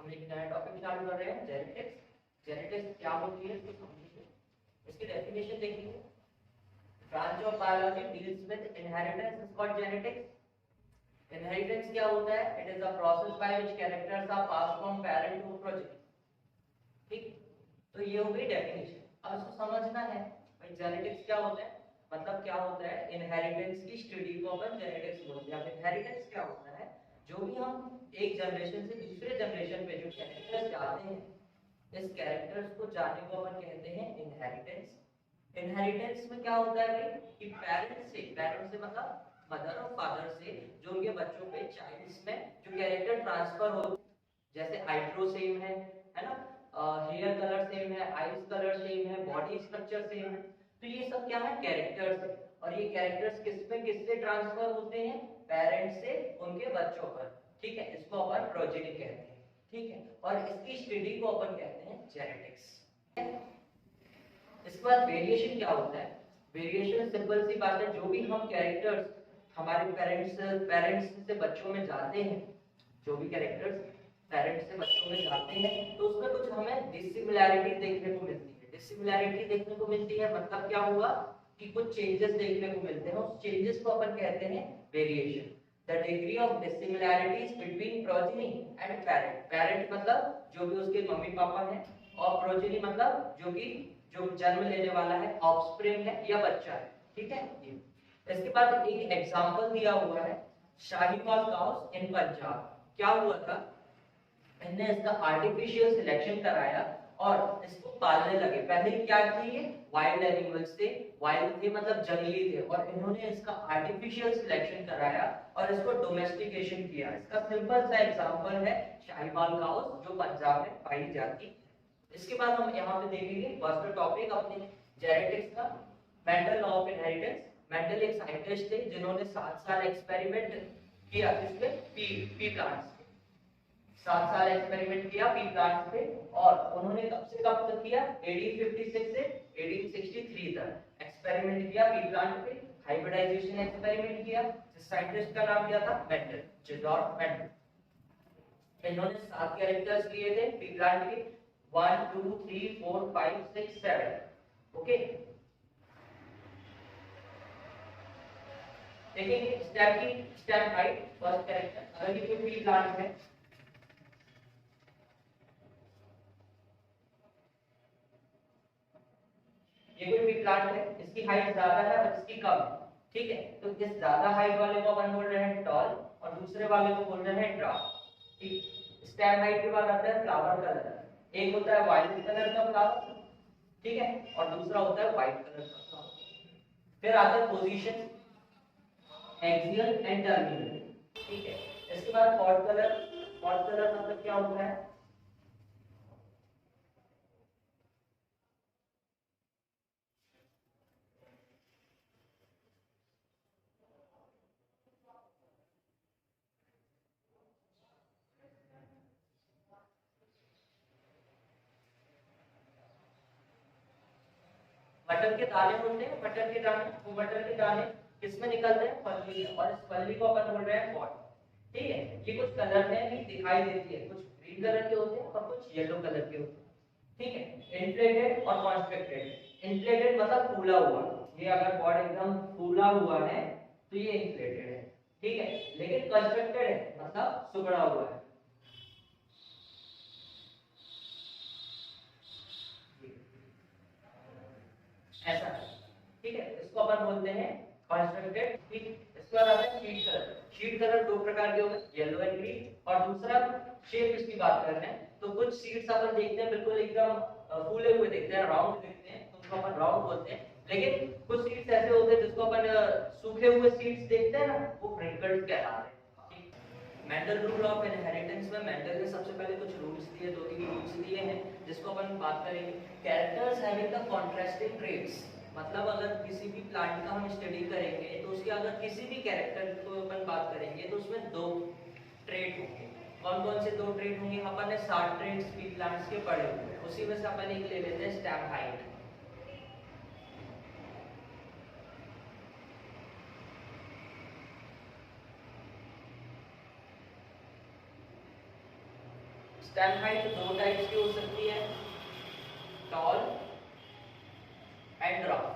हम एक नया टॉपिक चालू कर रहे हैं, जेनेटिक्स। जेनेटिक्स क्या होती है इसको समझिए, इसकी डेफिनेशन देखिए। Branch of biology deals with inheritance is called genetics. Inheritance क्या होता है? It is a process by which characters are passed from parent to progeny. ठीक, तो ये हो गई डेफिनेशन। अब इसको समझना है भाई जेनेटिक्स क्या होता है, मतलब क्या होता है। इनहेरिटेंस की स्टडी को अपन जेनेटिक्स बोलते हैं। अब इनहेरिटेंस क्या होता है? जो भी हम एक जनरेशन से दूसरे जनरेशन पे जो कैरेक्टर्स जाते हैं, इस कैरेक्टर्स को जाने को अपन कहते हैं इनहेरिटेंस। इनहेरिटेंस में क्या होता है भाई कि पेरेंट्स से मतलब मदर और फादर से जो उनके बच्चों पे चाइल्ड्स में जो कैरेक्टर ट्रांसफर हो, जैसे आईब्रो सेम है ना, हेयर कलर सेम है, आईज कलर सेम है, बॉडी स्ट्रक्चर सेम है, तो ये सब क्या है? कैरेक्टर्स है। और ये कैरेक्टर्स किससे ट्रांसफर होते हैं? पेरेंट्स से उनके बच्चों पर। ठीक है, इसको अपन प्रोजेनी कहते हैं। ठीक है, और इसकी स्टडी को अपन कहते हैं जेनेटिक्स। इसके बाद वेरिएशन क्या होता है? वेरिएशन सिंपल सी बात है, जो भी हम कैरेक्टर्स हमारे पेरेंट्स से बच्चों में जाते हैं, जो भी कैरेक्टर्स पेरेंट्स से बच्चों में जाते हैं, तो उसमें कुछ हमें डिसिमिलैरिटी देखने को मिलती है। डिसिमिलैरिटी देखने को मिलती है मतलब क्या हुआ कि कुछ चेंजेस देखने को मिलते हैं, उस चेंजेस को अपन कहते हैं variation. The degree of dissimilarities between progeny and parent. Parent मतलब जो भी उसके मम्मी पापा हैं, और प्रोजेनी मतलब जो जन्म लेने वाला है, ऑफस्प्रिंग है या बच्चा है। ठीक है, ये इसके बाद एक एग्जांपल दिया हुआ है, शाहीवाल काउस इन पंजाब। क्या हुआ था? इनने इसका आर्टिफिशियल सिलेक्शन कराया और इसको पालने लगे। पहले क्या थे? ये वाइल्ड एनिमल्स थे, वाइल्ड थे मतलब जंगली थे, और इन्होंने इसका आर्टिफिशियल सिलेक्शन कराया और इसको डोमेस्टिकेशन किया। इसका सिंपल सा एग्जांपल है शाहीवाल काउस, जो पंजाब में पाई जाती है। इसके बाद हम यहाँ पे देखेंगे फर्स्ट टॉपिक अपने जेनेटिक्स का, Mendel law of inheritance. Mendel एक साइंटिस्ट थे जिन्होंने 7 साल एक्सपेरिमेंट किया किसपे? पी प्लांट्स पे। 7 साल एक्सपेरिमेंट किया पी प्लांट्स पे, और उन्होंने कब से कब तक किया? 1856 से 1863 तक एक्सपेरिमेंट किया पी प्लांट पे। हाइब्रिडाइजेशन एक्सपेरिमेंट किया। जिस साइंटिस्ट का नाम क्या था? Mendel, George Mendel. इन्होंने 7 कैरेक्टर्स लिए थे पी प्लांट के, 1 2 3 4 5 6 7। ओके, देखेंगे स्टेम हाइट फर्स्ट कैरेक्टर। अगर ये कोई पी प्लांट है, ये कोई भी प्लांट है, इसकी हाइट ज्यादा है और इसकी कम है। ठीक है, तो इस ज्यादा हाइट वाले को अपन बोल रहे हैं टॉल, और दूसरे वाले को बोल रहे हैं ड्राफ्ट। ठीक, स्टेम हाइट के बाद आता है फ्लावर कलर। एक होता है वायलेट कलर का फ्लावर, ठीक है, और दूसरा होता है व्हाइट कलर का फ्लावर। फिर आता है पोजीशन, एक्सियल एंड टर्मिनल। ठीक है, इसके बाद पॉट कलर। पॉट कलर मतलब क्या होता है? मटर के दाने होते हैं, मटर के दाने, वो मटर के दाने किसमें निकलते हैं? फली में, और इस फली को अपन बोल रहे हैं पॉट। ठीक है, ये कुछ कलर में भी दिखाई देती है, कुछ ग्रीन कलर के होते हैं और कुछ येलो कलर के होते हैं। ठीक है, इन्फ्लेटेड और कॉन्स्ट्रिक्टेड। इन्फ्लेटेड मतलब फूला हुआ, ये अगर पॉट एकदम फूला हुआ है तो ये इन्फ्लेटेड है। ठीक है, लेकिन कंस्ट्रक्टेड है मतलब सुगड़ा हुआ है। ऐसा है। ठीक है, इसको अपन बोलते हैं कंस्ट्रक्टेड। ठीक, इसके बाद आता है शीट कलर। शीट कलर दो प्रकार के होते हैं, येलो एंड ग्रीन। और दूसरा शेप इसकी बात कर रहे हैं, तो कुछ सीड्स अपन देखते हैं बिल्कुल एकदम फूले हुए दिखते हैं, राउंड दिखते हैं, तो उसको अपन राउंड बोलते हैं। लेकिन कुछ सीड्स ऐसे होते हैं जिसको अपन सूखे हुए सीड्स देखते हैं ना, वो प्रिंकल्स कहलाते हैं। मेंडल रूल ऑफ इनहेरिटेंस में मेंडल ने सबसे पहले कुछ रूल्स दिए, 2-3 रूल्स दिए हैं जिसको अपन बात करेंगे। Characters having the contrasting traits, मतलब अगर किसी भी प्लांट का हम स्टडी करेंगे तो उसके अगर किसी भी कैरेक्टर को अपन बात करेंगे तो उसमें 2 ट्रेट होंगे। कौन कौन से 2 ट्रेट होंगे? अपन ने 7 ट्रेट्स पी प्लांट्स के पढ़े हुए हैं, उसी में से अपन एक ले लेते हैं, स्टेम हाइट। स्टेम हाइट दो टाइप्स की हो सकती है, टॉल एंड ड्वार्फ।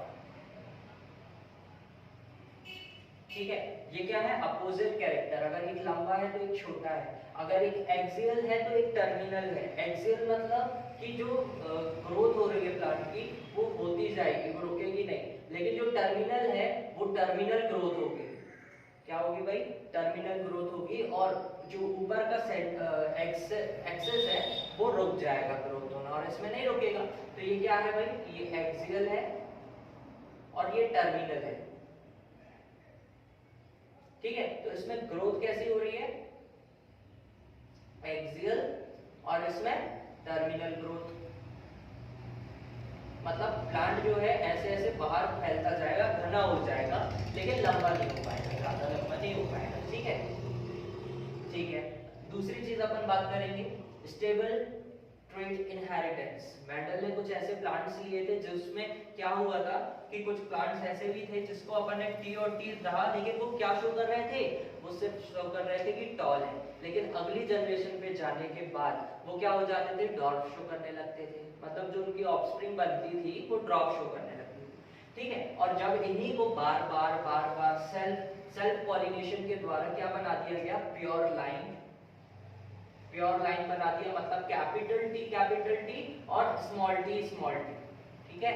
ठीक है, ये क्या है, अपोजिट कैरेक्टर। अगर एक लंबा है तो एक छोटा है, अगर एक एक्सियल है तो एक टर्मिनल है। एक्सियल मतलब कि जो ग्रोथ हो रही है प्लांट की वो होती जाएगी, वो रुकेगी नहीं। लेकिन जो टर्मिनल है वो टर्मिनल ग्रोथ होगी। क्या होगी भाई, टर्मिनल ग्रोथ होगी, और जो ऊपर का एक्सेस है वो रुक जाएगा ग्रोथ होना, और इसमें नहीं रुकेगा। तो ये क्या है भाई, ये एक्सियल है और ये टर्मिनल है। ठीक है, तो इसमें ग्रोथ कैसी हो रही है, एक्सियल, और इसमें टर्मिनल ग्रोथ। मतलब प्लांट जो है ऐसे ऐसे बाहर फैलता जाएगा, घना हो जाएगा, लेकिन लंबा नहीं हो पाएगा, ज्यादा लंबा नहीं हो पाएगा। ठीक है, ठीक है। दूसरी चीज अपन बात करेंगे, स्टेबल ट्रेट इनहेरिटेंस। मेंडल ने कुछ ऐसे प्लांट्स लिए थे जिसमें क्या हुआ था कि कुछ प्लांट्स ऐसे भी थे जिसको अपन ने टी और टी रहा, लेकिन वो क्या शो कर रहे थे, वो सिर्फ शो कर रहे थे कि टॉल है। लेकिन अगली जनरेशन पे जाने के बाद वो क्या हो जाते थे, ड्वार्फ शो करने लगते थे। मतलब जो उनकी ऑफस्प्रिंग बनती थी वो ड्वार्फ शो करने लगती थी। ठीक है, और जब इन्हीं को बार बार सेल्फ पॉलिनेशन के द्वारा क्या बना दिया गया, प्योर लाइन बना दिया। मतलब कैपिटल टी और स्मॉल टी। ठीक है,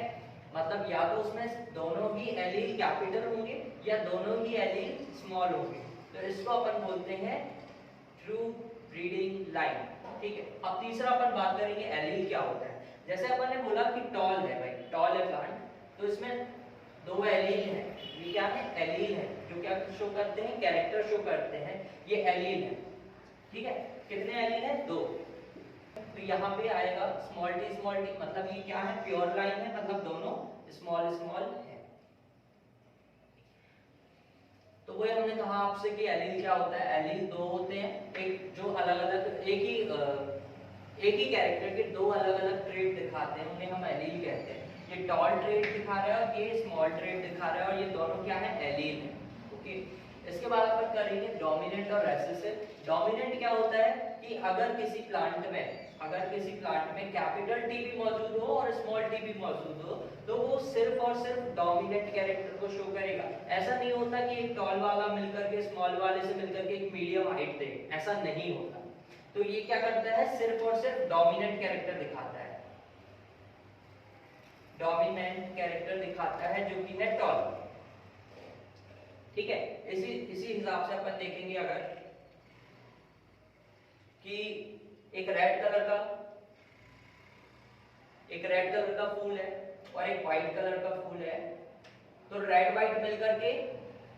मतलब या तो उसमें दोनों ही एलील कैपिटल होंगे या दोनों ही एलील स्मॉल होंगे। तो इसको अपन बोलते हैं ट्रू ब्रीडिंग लाइन। ठीक है, अब तीसरा अपन बात करेंगे एलील क्या होता है। जैसे अपन ने बोला कि टॉल है भाई, टॉल है प्लांट, तो इसमें दो एलील है। ये क्या है, एलील है, जो क्या शो करते हैं, कैरेक्टर शो करते हैं, ये एलील है। ठीक है, कितने एलील है, दो। तो यहाँ पे आएगा स्मॉल टी, मतलब ये क्या है, प्योर लाइन है, मतलब दोनों स्मॉल है। तो वही हमने कहा आपसे कि एलील क्या होता है। एलील दो होते हैं, एक जो अलग अलग एक ही कैरेक्टर के दो अलग अलग ट्रेट दिखाते हैं, उन्हें हम एलील कहते हैं। ये टॉल ट्रेट दिखा रहा है और ये स्मॉल ट्रेट दिखा रहा है, और ये दोनों क्या है, एलील है। ओके, इसके बाद अपन करेंगे डोमिनेंट और रेसेसिव। डोमिनेंट क्या होता है कि अगर किसी प्लांट में कैपिटल टी भी मौजूद हो और स्मॉल टी भी मौजूद हो, तो वो सिर्फ और सिर्फ डोमिनेंट कैरेक्टर को शो करेगा। ऐसा नहीं होता कि एक टॉल वाला मिलकर के स्मॉल वाले से मिलकर के एक मीडियम हाइट दे, ऐसा नहीं होता। तो ये क्या करता है, सिर्फ और सिर्फ डोमिनेंट कैरेक्टर दिखाता है, डोमिनेंट कैरेक्टर दिखाता है, जो कि है टॉल। ठीक है, इसी हिसाब से अपन देखेंगे अगर कि एक रेड कलर का फूल है और एक व्हाइट कलर का फूल है, तो रेड व्हाइट मिलकर के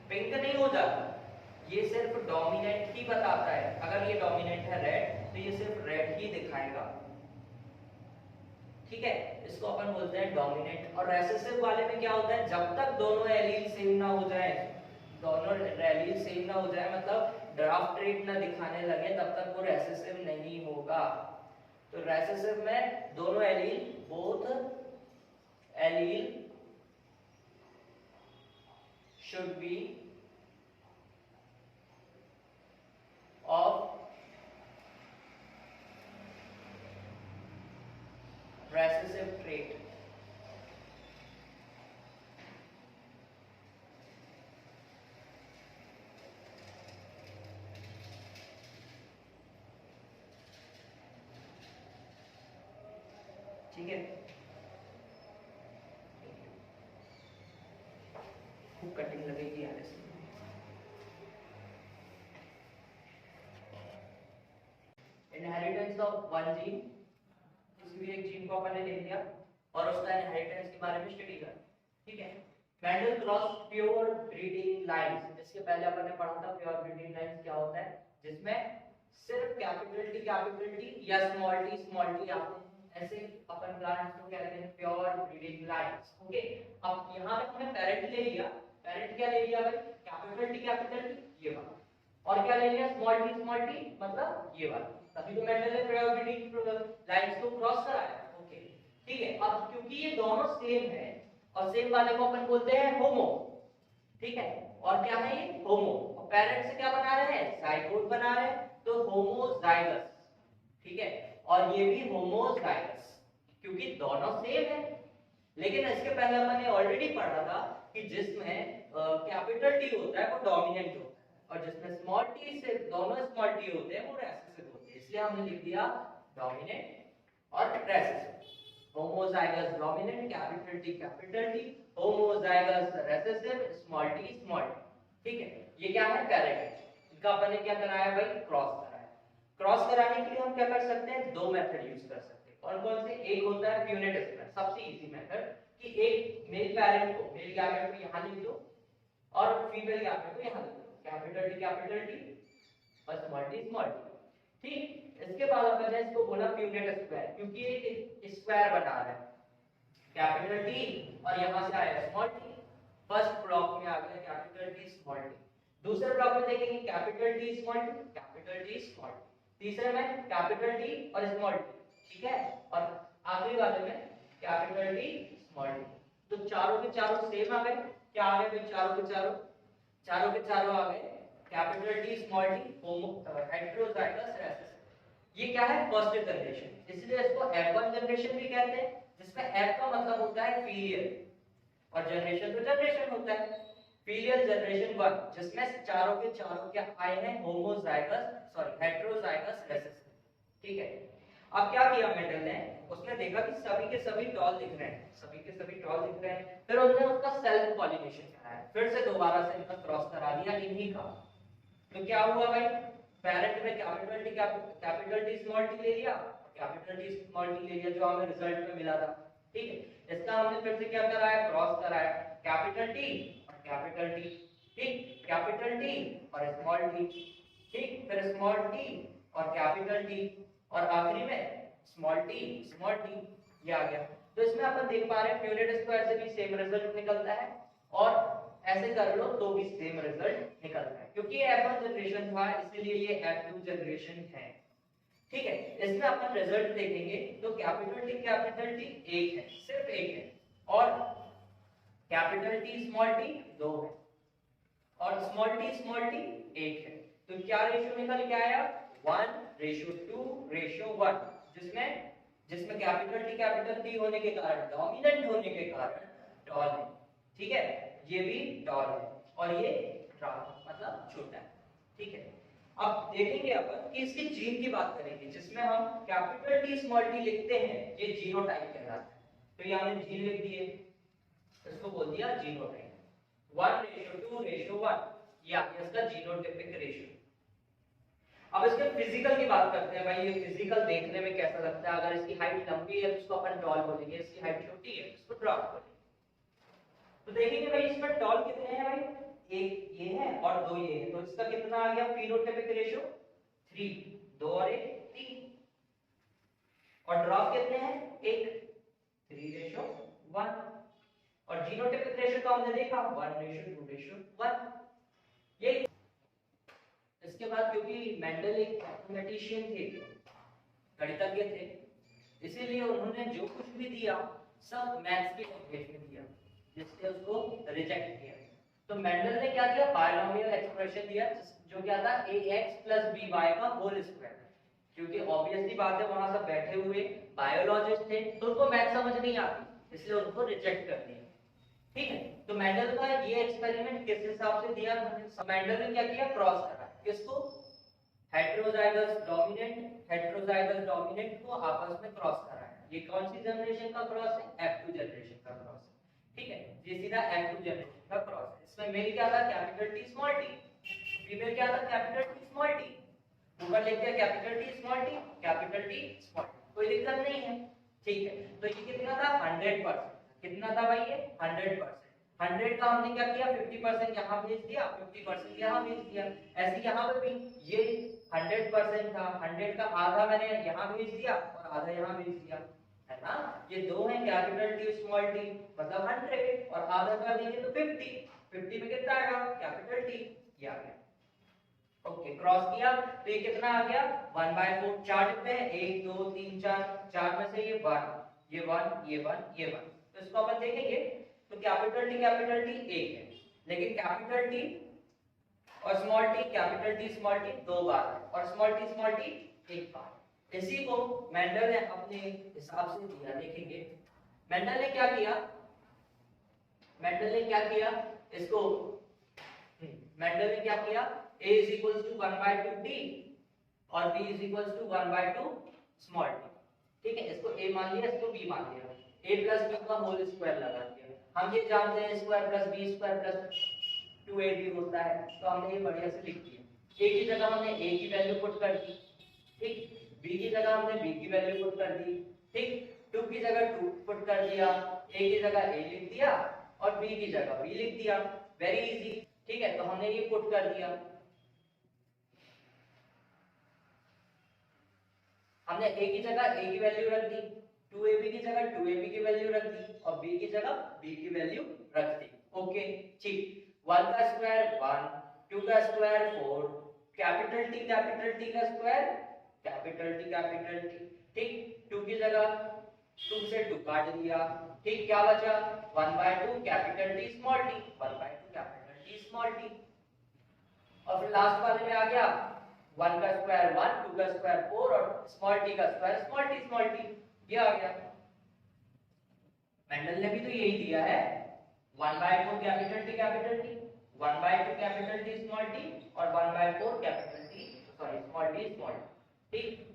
पिंक नहीं हो जाता, ये सिर्फ डोमिनेंट ही बताता है। अगर ये डोमिनेंट है रेड, तो ये सिर्फ रेड ही दिखाएगा। ठीक है, इसको अपन बोलते हैं डोमिनेंट। और रेसेसिव वाले में क्या होता है, जब तक दोनों एलील सेम ना हो जाए, मतलब ड्राफ्ट रेट ना दिखाने लगे, तब तक वो रेसेसिव नहीं होगा। तो रेसेसिव में दोनों allele, both allele should be of recessive trait। ठीक है, खूब कटिंग लगेगी यार इसमें। इनहेरिटेंस ऑफ वन जीन, किसी भी एक जीन को अपन ने ले लिया और उसका इनहेरिटेंस के बारे में स्टडी कर। ठीक है, Mendel cross pure breeding lines. इसके पहले अपन ने पढ़ा था प्योर ब्रीडिंग लाइंस क्या होता है, जिसमें सिर्फ कैपिटल टी या स्मॉल टी आते हैं। ऐसे अपन प्लांट्स को क्या कहते हैं, प्योर ब्रीडिंग लाइंस। ओके, अब यहाँ पे हमने पेरेंट ले लिया। पेरेंट क्या ले लिया भाई, कैपिटल टी ये वाला, और क्या ले लिया, स्मॉल टी मतलब ये वाला। तभी तो मेंडल ने प्योर ब्रीडिंग लाइंस को क्रॉस कराया। ओके, ठीक है। अब क्योंकि ये दोनों सेम है और सेम वाले को अपन बोलते हैं होमो। ठीक है, और क्या है ये, होमो। और पेरेंट से क्या बना रहे हैं, जाइगोट बना रहे हैं, तो होमोजाइगस। ठीक है, और ये भी होमोजाइगस, क्योंकि दोनों सेम है। लेकिन इसके पहले अपन ने ऑलरेडी पढ़ा था कि जिसमें कैपिटल टी होता है वो डोमिनेंट होता है, और जिसमें स्मॉल टी से दोनों स्मॉल टी होते हैं वो रेसेसिव होते हैं, इसलिए हमने लिख दिया डोमिनेंट और recessive. Homozygous dominant capital T, homozygous recessive small T small T. ठीक है, ये क्या है पैरेंट, इनका अपन ने क्या कराया भाई, क्रॉस कराया। क्रॉस कराने के लिए हम क्या कर सकते हैं, दो मेथड यूज कर सकते हैं। कौन कौन से, एक होता है प्यूनेट एक्सपेरिमेंट, सबसे इजी मेथड कि एक मेल पैरेंट को, मेल गैमेट को यहां लिख दो और फीमेल गैमेट को यहां लिख दो, कैपिटल टी और स्मॉल टी। ठीक, इसके बाद अपन ने इसको बोला प्यूनेट स्क्वायर, क्योंकि एक स्क्वायर बना रहा है, कैपिटल टी और यहां से आया स्मॉल टी। फर्स्ट ब्लॉक में आ गया कैपिटल टी स्मॉल टी, दूसरे ब्लॉक में देखेंगे कैपिटल टी स्मॉल टी। तीसरे में कैपिटल टी और स्मॉल टी, ठीक है, और आखिरी वाले में कैपिटल टी स्मॉल टी। तो चारों के चारों सेम आ गए, क्या आ गए भाई, चारों के चारों आ गए capital T small T, heterozygous recessive. ये क्या है, फर्स्ट जनरेशन, इसलिए इसको F1 जनरेशन भी कहते हैं, जिसमें F का मतलब होता है फीलियल और जनरेशन तो जनरेशन होता है। फीलियल जनरेशन 1, जिसमें चारों के चारों क्या आए हैं, हेटेरोजाइगस रेसेसिव। ठीक है, अब क्या किया मेंडल ने, उसने देखा कि सभी के सभी टॉल दिख रहे हैं, फिर उसने उसका सेल्फ पॉलिनेशन कराया, फिर से दोबारा से इनका क्रॉस करा दिया इन्हीं का। तो क्या हुआ भाई, पेरेंट में कैपिटल टी स्मॉल टी ले लिया, कैपिटल टी स्मॉल टी ले लिया, जो हमें रिजल्ट में मिला था। ठीक है, इसका हमने फिर से क्या कराया, क्रॉस कराया, कैपिटल टी और कैपिटल टी, ठीक, कैपिटल टी और स्मॉल टी, ठीक, फिर स्मॉल टी और कैपिटल टी, और आखिरी में स्मॉल टी, ये आ गया। तो इसमें अपन देख पा रहे हैं प्यूनेट स्क्वायर से भी सेम रिजल्ट निकलता है, और ऐसे कर लो तो भी सेम रिजल्ट निकलता है, क्योंकि ये F1 जनरेशन था इसलिए ये F2 जनरेशन है। ठीक है, इसमें अपन रिजल्ट देखेंगे तो कैपिटल टी एक है, सिर्फ एक है, और कैपिटल टी स्मॉल टी दो है, और स्मॉल टी एक है। तो क्या रेशियो निकल के आया, 1:2:1, जिसमें कैपिटल टी होने के कारण, डोमिनेंट होने के कारण टॉल है। ठीक है, ये भी टॉल है और ये मतलब छोटा है। ठीक है, अब देखेंगे अपन कि इसकी जीन की बात करेंगे, जिसमें हम कैपिटल टी स्मॉल टी लिखते हैं, ये जीनोटाइप कहलाता है। तो यहाँ हमने जीन लिख दिए, इसको बोल दिया जीनोटाइप। 1:2:1, ये आ गया इसका जीनोटाइपिक रेशियो। अब इसके फिजिकल की बात करते हैं भाई, ये फिजिकल देखने में कैसा लगता है। अगर इसकी हाइट लंबी है तो उसको अपन टॉल बोलेंगे, इसकी हाइट छोटी है तो इसको ड्वार्फ बोलेंगे। तो देखेंगे भाई इसमें टॉल कितने हैं भाई, एक ये है और दो ये है, तो इसका कितना आ गया फिनोटाइपिक रेशियो, 3, 2 और 1 3, और ड्वार्फ कितने हैं, 1, 3:1, और जीनोटाइपिक रेशियो तो हमने देखा 1:2:1। ये इसके बाद क्योंकि मेंडल एक मैथमेटिशियन थे, गणितज्ञ थे, इसीलिए उन्होंने जो कुछ भी दिया सब मैथ्स के लैंग्वेज में दिया, जिससे उसको रिजेक्ट किया। तो मेंडल ने क्या दिया, बायनोमियल एक्सप्रेशन दिया, जो क्या था, ax + by का होल स्क्वायर। क्योंकि ऑब्वियसली बात है वहां सब बैठे हुए बायोलॉजिस्ट थे, तो उनको मैथ समझ नहीं आती, इसलिए उनको रिजेक्ट कर दिया। ठीक है, तो मेंडल का ये एक्सपेरिमेंट किस हिसाब से दिया, मेंडल ने क्या किया, क्रॉस करा किसको, हेटेरोजाइगस डोमिनेंट को आपस में क्रॉस कराया। ये कौन सी जनरेशन का क्रॉस है, F2 जनरेशन का क्रॉस है। ठीक है, ये सीधा F2 जनरेशन का क्रॉस है। इसमें मेल क्या था, capital T small T, female क्या था, कैपिटल टी स्मॉल टी। ऊपर लिख दिया कैपिटल टी स्मॉल टी, कोई दिक्कत नहीं है। ठीक है, तो ये कितना था, 100%। कितना था भाई, ये 100%। 100 का हमने क्या किया, 50% यहाँ भेज दिया, 50% यहाँ भेज दिया। ऐसे यहाँ पे भी ये 100% था, 100 का आधा मैंने यहाँ भेज दिया और आधा यहाँ भेज दिया, है ना। ये दो है, कैपिटल टी स्मॉल टी, मतलब 100, और आधा कर देंगे तो 50 में कितना आएगा, कैपिटल टी, ये आ गया। ओके, क्रॉस किया तो ये कितना आ गया, 1/4। चार डिब्बे हैं, 1 2 3 4, चार में से ये 1, ये 1, ये 1, ये 1। तो इसको अपन देखेंगे तो कैपिटल टी एक है, लेकिन कैपिटल टी और small T, capital T small T 2 बार, और स्मॉल टी एक बार। इसी को मेंडल ने अपने हिसाब से दिया। देखेंगे मेंडल ने क्या किया, मेंडल ने क्या किया इसको, मेंडल ने क्या किया, a is equals to 1/2 t और b is equals to 1/2 small t। ठीक है, इसको a मान लिया, इसको b मान लिया, a plus b का होल स्क्वायर लगा दिया। हम ये जानते हैं square plus b square plus 2ab होता है, तो हमने ये बढ़िया से लिख दिया। a की जगह हमने a की वैल्यू पुट कर दी, ठीक, b की जगह हमने b की वैल्यू पुट कर दी, ठीक, 2 की जगह 2 पुट कर दिया, a की जगह a लिख दिया और b की जगह b लिख दिया, वेरी इजी। ठीक है, तो हमने ये पुट कर दिया, हमने a की जगह a की वैल्यू रख दी, 2ab की जगह 2ab की वैल्यू रख दी और b की जगह b की वैल्यू रख दी। ओके ठीक, 1 का स्क्वायर 1, 2 का स्क्वायर 4, कैपिटल T का स्क्वायर कैपिटल T, ठीक, 2 की जगह 2 से 2 काट दिया, ठीक, क्या बचा 1/2 capital T small t, 1/2 capital T small t। और फिर लास्ट वाले में आ गया 1 का स्क्वायर 1, 2 का स्क्वायर 4 और स्मॉल t का स्क्वायर स्मॉल t, ये आ गया। मेंडल ने भी तो यही दिया है, 1/4 capital T 1/2 capital T small t और 1/4 capital T, sorry small t, ठीक,